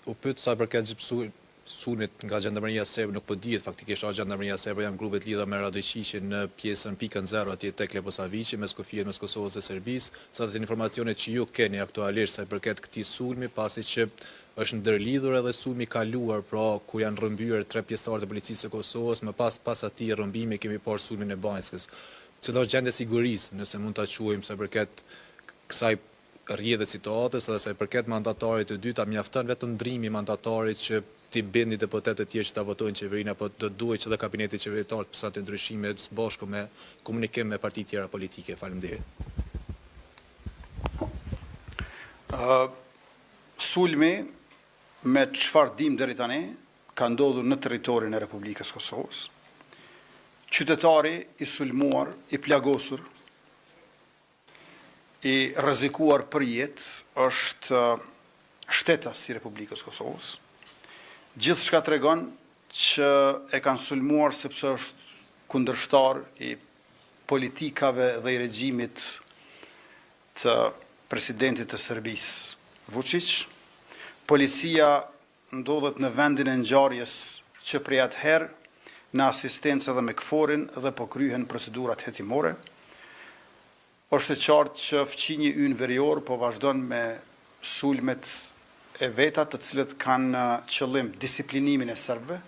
U pyet sa përket sulmit nga Gjandarmeria Serbe, nuk po dihet faktikisht a Gjandarmeria Serbe janë grupet lidha me radojqiqin në pjesën pikën 0 atje tek Leposaviqi mes kufijet mes Kosovës dhe Serbisë. Sa të informacionet që ju keni aktualisht sa përket këtij sulmi, pasi që është ndërlidhur edhe sulmi i kaluar, pra ku janë rrëmbyer 3 pjesëtarë të policisë së Kosovës, më pas atij rrëmbimi kemi parë sulmin e Banjskës. Cila është gjendja e sigurisë, nëse mund ta quajmë sa përket kësaj rrjedhë situatës edhe sa përket mandatarit të dytë, a mjafton vetëm ndrimi i mandatarit që ti bindi deputetët e tjerë që ta votojnë qeverinë, apo do duhet që dhe kabineti qeveritar të pësante ndryshime së bashku me komunikim me parti tjera politike? Faleminderit. Sulmi, me çfarë dim deri tani, ka ndodhur në territorin e Republikës Kosovës. Qytetari i sulmuar, i plagosur, i rrezikuar për jetë është shtetas i Republikës Kosovës. Gjithçka tregon që e kanë sulmuar sepse është kundërshtar i politikave dhe i regjimit të presidentit të Serbisë Vučić. Policia ndodhet në vendin e ngjarjes që prej atëherë në asistencë edhe me KFOR-in dhe po kryhen procedurat hetimore. Është e qartë që fqinji ynë verior po vazhdon me sulmet e veta të cilët kanë qëllim disiplinimin e serbëve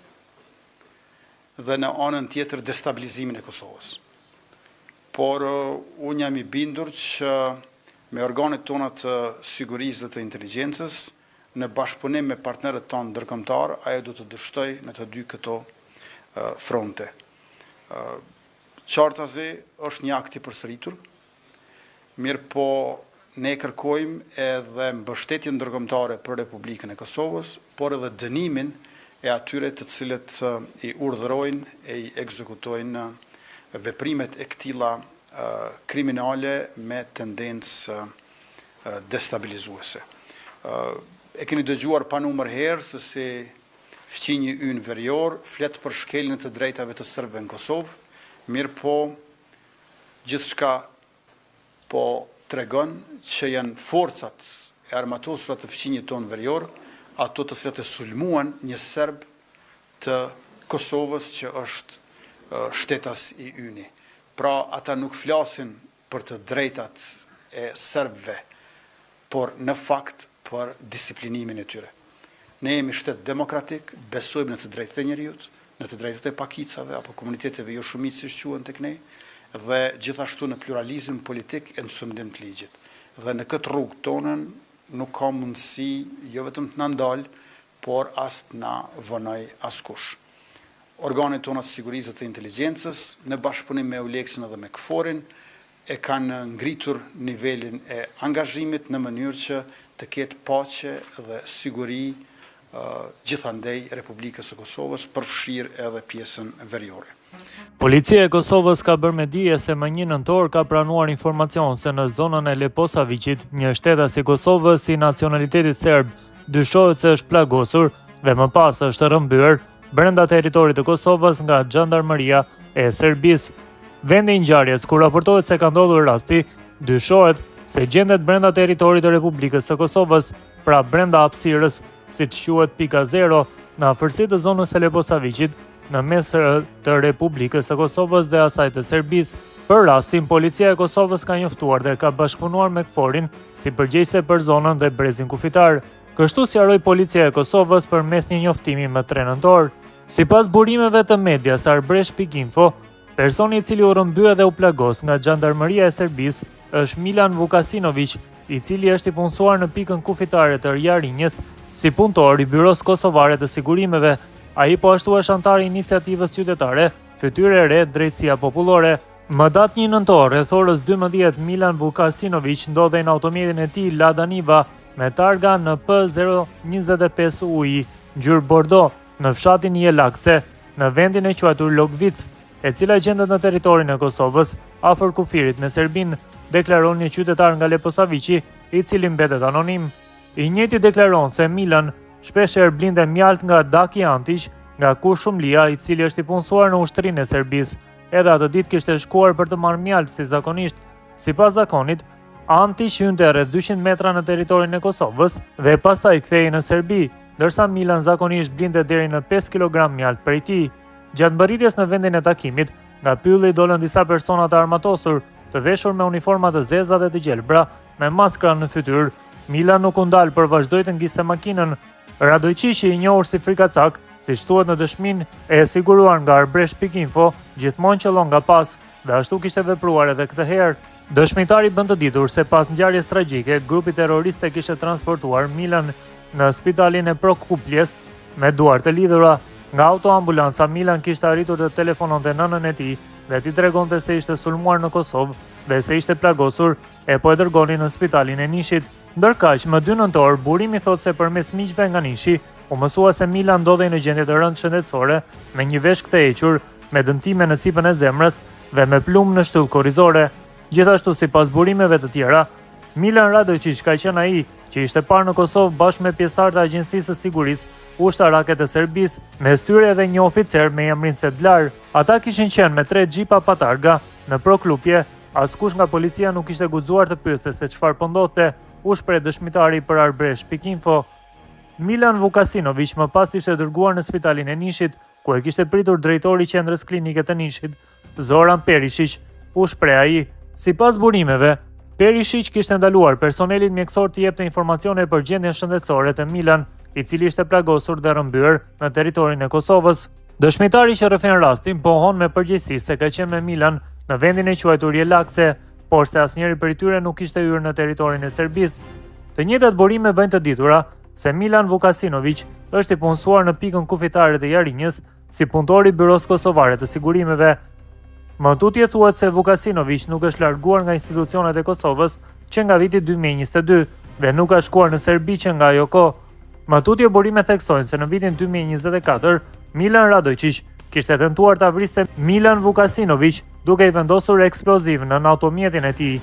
dhe në anën tjetër destabilizimin e Kosovës. Por unë jam i bindur që me organet tona të sigurisë dhe të inteligjencës, në bashkëpunim me partnerët tonë ndërkombëtar, ajo do të dështoj në të dy këto fronte. Qartazi është një akt i përsëritur, mirë po ne kërkojmë edhe mbështetjen ndërkombëtare për Republikën e Kosovës, por edhe dënimin e atyre të cilët i urdhërojnë e i ekzekutojnë veprimet e këtilla kriminale me tendencë destabilizuese. E keni dëgjuar pa numër herë se si fqinji ynë verior flet për shkeljen e të drejtave të serbëve në Kosovë, mirë po gjithçka po tregon që janë forcat e armatosura të fqinjit tonë verior, ato të cilat e sulmuan një serb të Kosovës që është shtetas i yni. Pra ata nuk flasin për të drejtat e serbëve, por në fakt për disiplinimin e tyre. Ne jemi shtet demokratik, besojmë në të drejtat e njerëzit, në të drejtat e pakicave apo komuniteteve jo shumicë siç quhen tek ne, dhe gjithashtu në pluralizëm politik e në sundim të ligjit. Dhe në këtë rrugë tonën nuk ka mundësi jo vetëm të na ndal, por as të na vonoj askush. Organet tona të sigurisë dhe të inteligjencës, në bashkëpunim me Euleksin dhe me KFOR-in, e kanë ngritur nivelin e angazhimit në mënyrë që të ketë paqe dhe siguri gjithandej Republikës së Kosovës, përfshirë edhe pjesën veriore. Policia e Kosovës ka bërë me dije se më 1 nëntor ka pranuar informacion se në zonën e Leposaviqit, një shtetas i Kosovës i nacionalitetit serb, dyshohet se është plagosur dhe më pas është rrëmbyer brenda territorit të Kosovës nga Gjandarmeria e Serbisë. Vendi i ngjarjes, ku raportohet se ka ndodhur rasti, dyshohet se gjendet brenda territorit të Republikës së Kosovës, pra brenda hapësirës, siç quhet pika 0, në afërsi të zonës së Leposaviqit, në mes të Republikës së Kosovës dhe asaj të Serbisë. Për rastin, policia e Kosovës ka njoftuar dhe ka bashkëpunuar me KFOR-in si përgjegjëse për zonën dhe brezin kufitar. Kështu sqaroi policia e Kosovës përmes një njoftimi më 3 nëntor. Sipas burimeve të medias Arbresh.info, personi i cili u rrëmbye dhe u plagos nga Gjandarmeria e Serbisë është Milan Vukasinović, i cili është i punësuar në pikën kufitare të Jarinjës si punëtor i Byros Kosovare të Sigurimeve. Ai po ashtu është antar i iniciativës qytetare Fytyrë e Re, Drejtësia Popullore. Më datë 1 nëntor, rreth orës 12, Milan Vukasinović ndodhej në automjetin e tij Lada Niva me targa në P025 UI, ngjyrë bordo, në fshatin Jelakse, në vendin e quajtur Logvic, e cila gjendet në territorin e Kosovës, afër kufirit me Serbinë, deklaron një qytetar nga Leposaviqi, i cili mbetet anonim. I njëjti deklaron se Milan shpeshherë blinte mjalt nga Daki Antiq, nga Kurshumlia, i cili është i punësuar në ushtrinë e Serbisë. Edhe atë ditë kishte shkuar për të marrë mjalt si zakonisht. Sipas zakonit, Anti hynte rreth 200 metra në territorin e Kosovës dhe pastaj kthehej në Serbi, ndërsa Milan zakonisht blinte deri në 5 kg mjalt prej tij. Gjatë mbërritjes në vendin e takimit, nga pylli dolën disa persona të armatosur, të veshur me uniforma të zeza dhe të gjelbra, me maskra në fytyrë. Milan nuk u ndal për vazhdoi të ngiste makinën. Radojqishi, i njohur si Frikacak, siç thuhet në dëshminë e siguruar nga Arbresh.info, gjithmonë qëllon nga pas dhe ashtu kishte vepruar edhe këtë herë. Dëshmitari bën të ditur se pas ngjarjes tragjike, grupi terroriste kishte transportuar Milan në spitalin e Prokupljes me duar të lidhura. Nga autoambulanca, Milan kishte arritur të telefononte nënën e tij dhe t'i tregonte se ishte sulmuar në Kosovë dhe se ishte plagosur e po e dërgonin në spitalin e Nishit. Ndërkaq, më 2 nëntor, burimi thot se përmes miqve nga Nishi, u mësua se Milan ndodhej në gjendje të rëndë shëndetësore me një veshk të hequr, me dëmtime në cipën e zemrës dhe me plumë në shtyllë korrizore. Gjithashtu, sipas burimeve të tjera, Milan Radojqish ka qenë ai që ishte parë në Kosovë bashkë me pjesëtarë të Agjencisë së Sigurisë Ushtarake të Serbisë, mes tyre edhe një oficer me emrin Sedlar. Ata kishin qenë me 3 xhipa patarga në Proklupje. Askush nga policia nuk ishte guxuar të pyeste se çfarë po ndodhte, u shpreh dëshmitari për Arbresh.info. Milan Vukasinović më pas ishte dërguar në spitalin e Nishit, ku e kishte pritur drejtori i qendrës klinike të Nishit, Zoran Perishić, u shpreh ai. Sipas burimeve, Perishić kishte ndaluar personelin mjekësor të jepte informacione për gjendjen shëndetësore të Milan, i cili ishte plagosur dhe rrëmbyer në territorin e Kosovës. Dëshmitari që rrëfen rastin pohon me përgjegjësi se ka qenë me Milan në vendin e quajtur Jelace, por se asnjëri prej tyre nuk kishte hyrë në territorin e Serbisë. Të njëjtat burime bëjnë të ditura se Milan Vukasinović është i punësuar në pikën kufitare të Jarinjës si punëtor i Byros Kosovare të Sigurimeve. Më tutje thuhet se Vukasinović nuk është larguar nga institucionet e Kosovës që nga viti 2022 dhe nuk ka shkuar në Serbi që nga ajo kohë. Më tutje burime theksojnë se në vitin 2024 Milan Radojqish kishte tentuar ta vriste Milan Vukasinović duke i vendosur eksploziv në automjetin e tij.